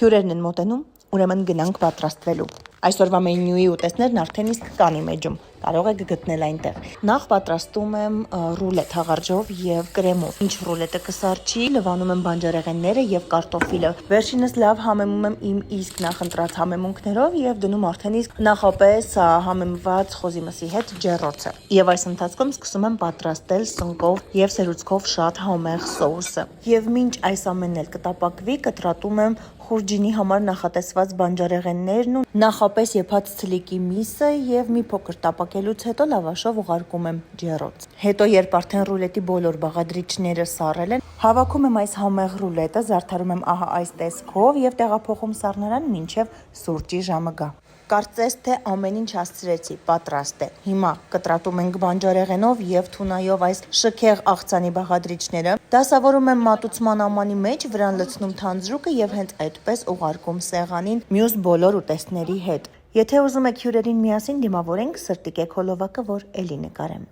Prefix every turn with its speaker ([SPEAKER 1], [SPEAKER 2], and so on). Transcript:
[SPEAKER 1] Հյուրերն են մոտենում, ուրեմն գնանք պատրաստվելու։ Այսօրվա մենյուի ուտեստներն արդեն իսկ կան իմ էջում, կարող եք գտնել այնտեղ։ Նախ պատրաստում եմ ռուլետ հաղարջով եւ կրեմով։ Ինչ ռուլետը կսարճի, լվանում եմ բանջարեղենները եւ կարտոֆիլը։ Վերջինս լավ համեմում եմ իմ իսկ նախընտրած համեմունքներով եւ դնում արդեն իսկ նախապես համեմված խոզի մսի հետ ջեռոցը։ Եվ այս ընթացքում սկսում եմ պատրաստել սնկով եւ սերուցքով շատ համեղ սոուսը։ Եվ մինչ այս ամենն էլ կտապակվի, կտրատում եմ խուրջինի համար նախատեսված բանջարեղեններն ու նախապես եփած ցլիկի միսը եւ մի փոքր տապակելուց հետո լավաշով ուղարկում եմ ջեռոց։ Հետո երբ արդեն ռուլետի բոլոր բաղադրիչները սառել են, հավաքում եմ այս համեղ ռուլետը, զարդարում եմ ահա այս տեսքով եւ տեղափոխում սառնարան մինչեւ սուրճի ժամը գա։ Կարծես թե ամեն ինչ հասցրեցի, պատրաստ է։ Հիմա կտրատում ենք բանջարեղենով եւ թունայով այս շքեղ աղցանի բաղադրիչները, դասավորում եմ մատուցման ամանի մեջ, վրան լցնում թանձրուկը եւ հենց այդպես ուղարկում սեղանին մյուս բոլոր ուտեստների հետ։ Եթե ուզում եք հյուրերին միասին դիմավորենք, սրտիկեք հոլովակը, որ էլի նկարեմ։